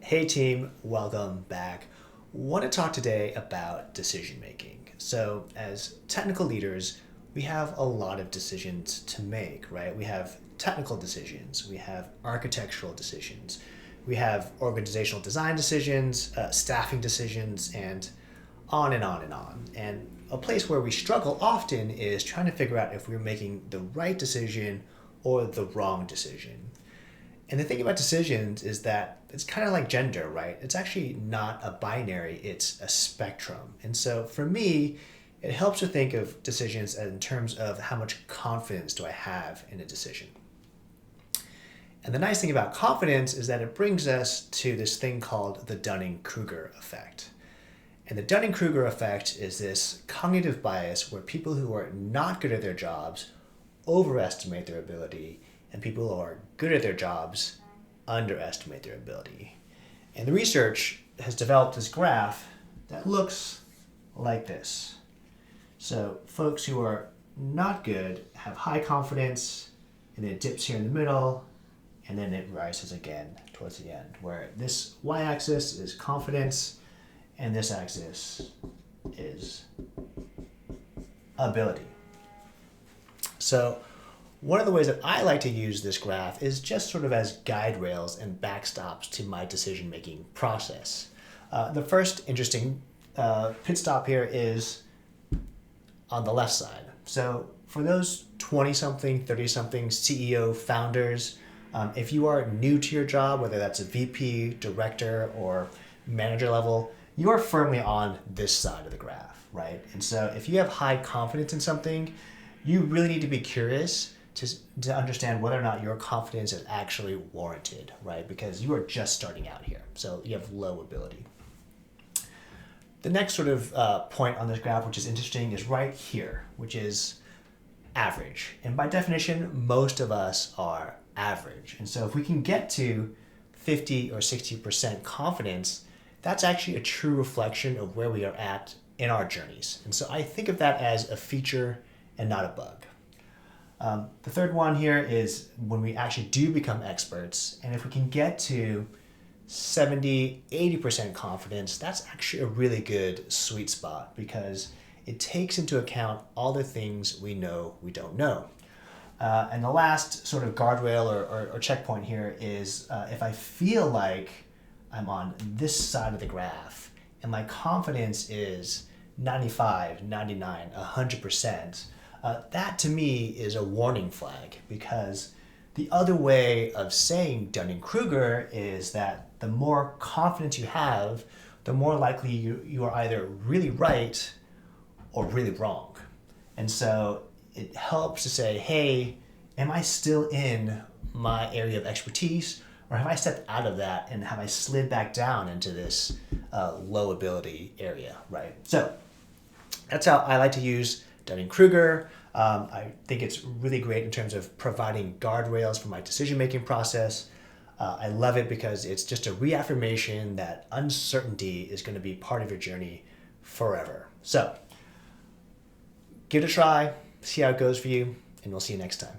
Hey team, welcome back. Want to talk today about decision making. So, as technical leaders, we have a lot of decisions to make, right? We have technical decisions, we have architectural decisions, we have organizational design decisions, staffing decisions, and on and on and on. And a place where we struggle often is trying to figure out if we're making the right decision or the wrong decision. And the thing about decisions is that it's kind of like gender, right? It's actually not a binary, it's a spectrum. And so for me, it helps to think of decisions in terms of how much confidence do I have in a decision. And the nice thing about confidence is that it brings us to this thing called the Dunning-Kruger effect. And the Dunning-Kruger effect is this cognitive bias where people who are not good at their jobs overestimate their ability, and people who are good at their jobs underestimate their ability. And the research has developed this graph that looks like this. So folks who are not good have high confidence, and then it dips here in the middle, and then it rises again towards the end, where this y-axis is confidence, and this axis is ability. So one of the ways that I like to use this graph is just sort of as guide rails and backstops to my decision-making process. The first interesting pit stop here is on the left side. So for those 20-something, 30-something CEO founders, if you are new to your job, whether that's a VP, director, or manager level, you are firmly on this side of the graph, right? And so if you have high confidence in something, you really need to be curious to understand whether or not your confidence is actually warranted, right? Because you are just starting out here, so you have low ability. The next sort of point on this graph, which is interesting, is right here, which is average. And by definition, most of us are average. And so if we can get to 50 or 60% confidence, that's actually a true reflection of where we are at in our journeys. And so I think of that as a feature and not a bug. The third one here is when we actually do become experts, and if we can get to 70, 80% confidence, that's actually a really good sweet spot because it takes into account all the things we know we don't know. And the last sort of guardrail or checkpoint here is if I feel like I'm on this side of the graph and my confidence is 95, 99, 100%, that to me is a warning flag, because the other way of saying Dunning-Kruger is that the more confidence you have, the more likely you are either really right or really wrong. And so it helps to say, hey, am I still in my area of expertise, or have I stepped out of that and have I slid back down into this low ability area, right? So that's how I like to use Dunning-Kruger. I think it's really great in terms of providing guardrails for my decision-making process. I love it because it's just a reaffirmation that uncertainty is going to be part of your journey forever. So give it a try, see how it goes for you, and we'll see you next time.